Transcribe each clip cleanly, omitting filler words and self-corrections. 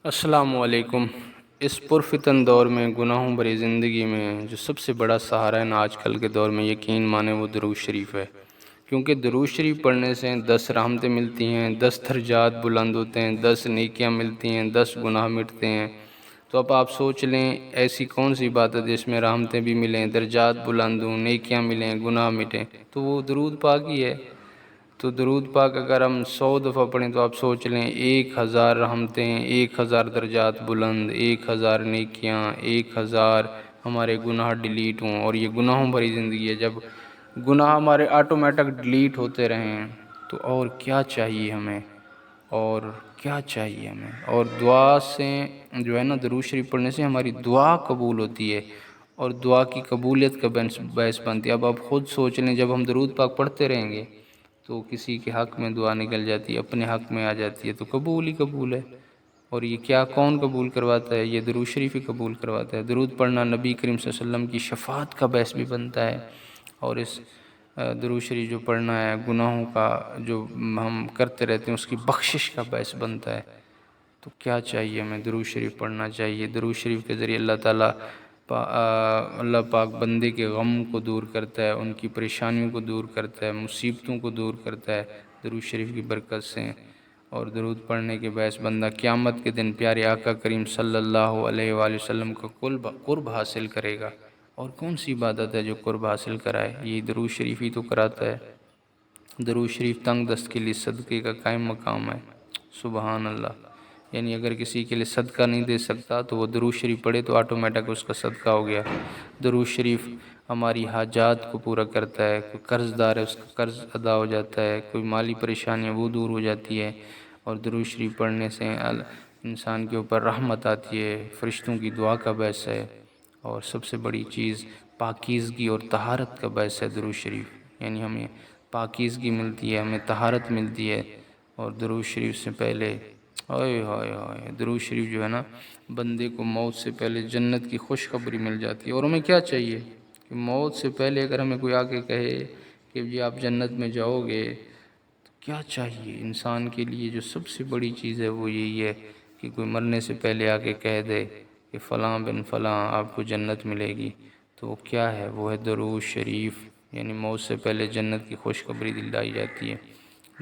السلام علیکم۔ اس پرفتن دور میں گناہوں بھری زندگی میں جو سب سے بڑا سہارا ہے نا آج کل کے دور میں، یقین مانے وہ درود شریف ہے۔ کیونکہ درود شریف پڑھنے سے 10 رحمتیں ملتی ہیں، 10 درجات بلند ہوتے ہیں، 10 نیکیاں ملتی ہیں، 10 گناہ مٹتے ہیں۔ تو اب آپ سوچ لیں ایسی کون سی بات ہے جس میں رحمتیں بھی ملیں، درجات بلند ہوں، نیکیاں ملیں، گناہ مٹیں؟ تو وہ درود پاک ہی ہے۔ تو درود پاک اگر ہم 100 دفعہ پڑھیں تو آپ سوچ لیں 1000 رحمتیں، 1000 درجات بلند، 1000 نیکیاں، 1000 ہمارے گناہ ڈیلیٹ ہوں۔ اور یہ گناہوں بھری زندگی ہے۔ جب گناہ ہمارے آٹومیٹک ڈیلیٹ ہوتے رہیں تو اور کیا چاہیے ہمیں، اور کیا چاہیے ہمیں؟ اور دعا سے جو ہے نا، درود شریف پڑھنے سے ہماری دعا قبول ہوتی ہے، اور دعا کی قبولیت کا باعث بنتی ہے۔ اب آپ خود سوچ لیں جب ہم درود پاک پڑھتے رہیں گے تو کسی کے حق میں دعا نکل جاتی ہے، اپنے حق میں آ جاتی ہے، تو قبول ہی قبول ہے۔ اور یہ کیا کون قبول کرواتا ہے؟ یہ درود شریف ہی قبول کرواتا ہے۔ درود پڑھنا نبی کریم صلی اللہ علیہ وسلم کی شفاعت کا باعث بھی بنتا ہے، اور اس درود شریف جو پڑھنا ہے گناہوں کا جو ہم کرتے رہتے ہیں اس کی بخشش کا باعث بنتا ہے۔ تو کیا چاہیے ہمیں؟ درود شریف پڑھنا چاہیے۔ درود شریف کے ذریعے اللہ تعالیٰ اللہ پاک بندے کے غم کو دور کرتا ہے، ان کی پریشانیوں کو دور کرتا ہے، مصیبتوں کو دور کرتا ہے درود شریف کی برکت سے۔ اور درود پڑھنے کے باعث بندہ قیامت کے دن پیارے آقا کریم صلی اللہ علیہ وآلہ وسلم کا قرب حاصل کرے گا۔ اور کون سی عبادت ہے جو قرب حاصل کرائے؟ یہ درود شریف ہی تو کراتا ہے۔ درود شریف تنگ دست کے لیے صدقے کا قائم مقام ہے۔ سبحان اللہ۔ یعنی اگر کسی کے لیے صدقہ نہیں دے سکتا تو وہ درود شریف پڑھے تو آٹومیٹک اس کا صدقہ ہو گیا۔ درود شریف ہماری حاجات کو پورا کرتا ہے۔ کوئی قرض دار ہے اس کا قرض ادا ہو جاتا ہے، کوئی مالی پریشانی ہے وہ دور ہو جاتی ہے۔ اور درود شریف پڑھنے سے انسان کے اوپر رحمت آتی ہے، فرشتوں کی دعا کا باعث ہے۔ اور سب سے بڑی چیز پاکیزگی اور طہارت کا باعث ہے درود شریف۔ یعنی ہمیں پاکیزگی ملتی ہے، ہمیں طہارت ملتی ہے۔ اور درود شریف سے پہلے درود شریف جو ہے نا، بندے کو موت سے پہلے جنت کی خوشخبری مل جاتی ہے۔ اور ہمیں کیا چاہیے کہ موت سے پہلے اگر ہمیں کوئی آ کے کہے کہ جی آپ جنت میں جاؤ گے، تو کیا چاہیے انسان کے لیے؟ جو سب سے بڑی چیز ہے وہ یہی ہے کہ کوئی مرنے سے پہلے آ کے کہہ دے کہ فلاں بن فلاں آپ کو جنت ملے گی، تو وہ کیا ہے؟ وہ ہے درود شریف۔ یعنی موت سے پہلے جنت کی خوشخبری دلائی جاتی ہے۔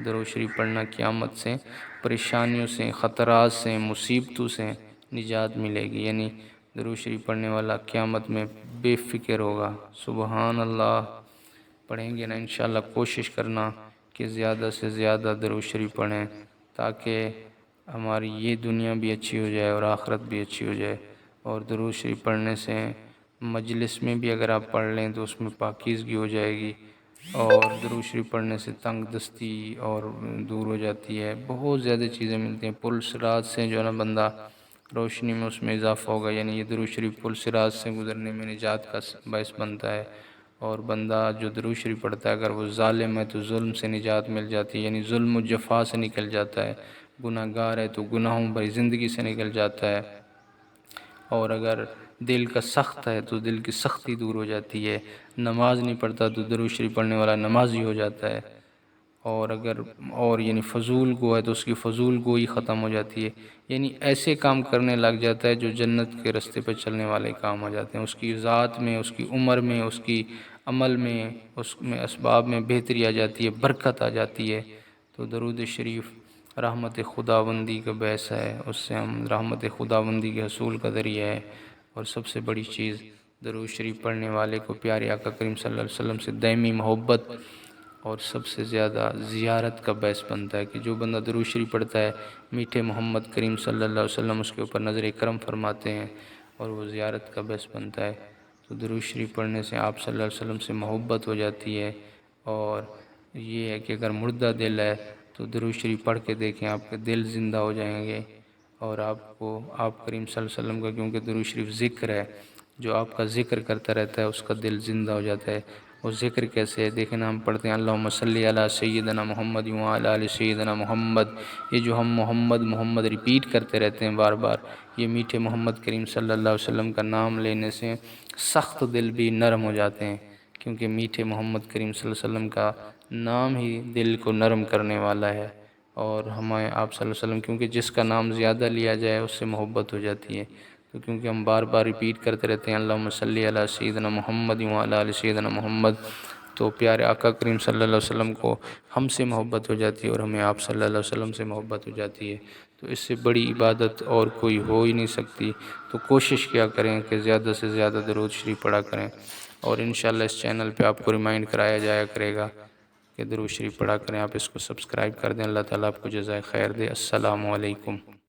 درود شریف پڑھنا قیامت سے، پریشانیوں سے، خطرات سے، مصیبتوں سے نجات ملے گی۔ یعنی درود شریف پڑھنے والا قیامت میں بے فکر ہوگا۔ سبحان اللہ۔ پڑھیں گے نا انشاءاللہ، کوشش کرنا کہ زیادہ سے زیادہ درود شریف پڑھیں تاکہ ہماری یہ دنیا بھی اچھی ہو جائے اور آخرت بھی اچھی ہو جائے۔ اور درود شریف پڑھنے سے مجلس میں بھی اگر آپ پڑھ لیں تو اس میں پاکیزگی ہو جائے گی، اور درود شریف پڑھنے سے تنگ دستی اور دور ہو جاتی ہے۔ بہت زیادہ چیزیں ملتی ہیں۔ پل صراط سے جو ہے نا بندہ روشنی میں اس میں اضافہ ہوگا۔ یعنی یہ درود شریف پل صراط سے گزرنے میں نجات کا باعث بنتا ہے۔ اور بندہ جو درود شریف پڑھتا ہے اگر وہ ظالم ہے تو ظلم سے نجات مل جاتی ہے، یعنی ظلم و جفا سے نکل جاتا ہے۔ گناہ گار ہے تو گناہوں بھری زندگی سے نکل جاتا ہے۔ اور اگر دل کا سخت ہے تو دل کی سختی دور ہو جاتی ہے۔ نماز نہیں پڑھتا تو درود شریف پڑھنے والا نمازی ہو جاتا ہے۔ اور یعنی فضول گو ہے تو اس کی فضول گوئی ختم ہو جاتی ہے۔ یعنی ایسے کام کرنے لگ جاتا ہے جو جنت کے رستے پہ چلنے والے کام ہو جاتے ہیں۔ اس کی ذات میں، اس کی عمر میں، اس کی عمل میں، اس میں اسباب میں بہتری آ جاتی ہے، برکت آ جاتی ہے۔ تو درود شریف رحمت خداوندی کا باعث ہے، اس سے ہم رحمت خداوندی کے حصول کا ذریعہ ہے۔ اور سب سے بڑی چیز درود شریف پڑھنے والے کو پیارے آقا کریم صلی اللہ علیہ وسلم سے دائمی محبت اور سب سے زیادہ زیارت کا باعث بنتا ہے کہ جو بندہ درود شریف پڑھتا ہے، میٹھے محمد کریم صلی اللہ علیہ وسلم اس کے اوپر نظر کرم فرماتے ہیں، اور وہ زیارت کا باعث بنتا ہے۔ تو درود شریف پڑھنے سے آپ صلی اللہ علیہ وسلم سے محبت ہو جاتی ہے۔ اور یہ ہے کہ اگر مردہ دل ہے تو درود شریف پڑھ کے دیکھیں، آپ کے دل زندہ ہو جائیں گے۔ اور آپ کو آپ کریم صلی اللہ علیہ وسلم کا، کیونکہ درود شریف ذکر ہے، جو آپ کا ذکر کرتا رہتا ہے اس کا دل زندہ ہو جاتا ہے۔ اور ذکر کیسے ہے دیکھیں نا، ہم پڑھتے ہیں اللہم صلی علی سیدنا محمد وعلی آل سیدنا محمد۔ یہ جو ہم محمد محمد ریپیٹ کرتے رہتے ہیں بار بار، یہ میٹھے محمد کریم صلی اللہ علیہ وسلم کا نام لینے سے سخت دل بھی نرم ہو جاتے ہیں، کیونکہ میٹھے محمد کریم صلی اللہ علیہ وسلم کا نام ہی دل کو نرم کرنے والا ہے۔ اور ہمیں آپ صلی اللہ علیہ وسلم، کیونکہ جس کا نام زیادہ لیا جائے اس سے محبت ہو جاتی ہے، تو کیونکہ ہم بار بار ریپیٹ کرتے رہتے ہیں اللہم صلی علی سیدنا محمد وعلی آل سیدنا محمد، تو پیارے آقا کریم صلی اللہ علیہ وسلم کو ہم سے محبت ہو جاتی ہے اور ہمیں آپ صلی اللہ علیہ وسلم سے محبت ہو جاتی ہے، تو اس سے بڑی عبادت اور کوئی ہو ہی نہیں سکتی۔ تو کوشش کیا کریں کہ زیادہ سے زیادہ درود شریف پڑھا کریں، اور انشاءاللہ اس چینل پہ آپ کو ریمائنڈ کرایا جایا کرے گا کہ درود شریف پڑھا کریں۔ آپ اس کو سبسکرائب کر دیں۔ اللہ تعالیٰ آپ کو جزائے خیر دے۔ السلام علیکم۔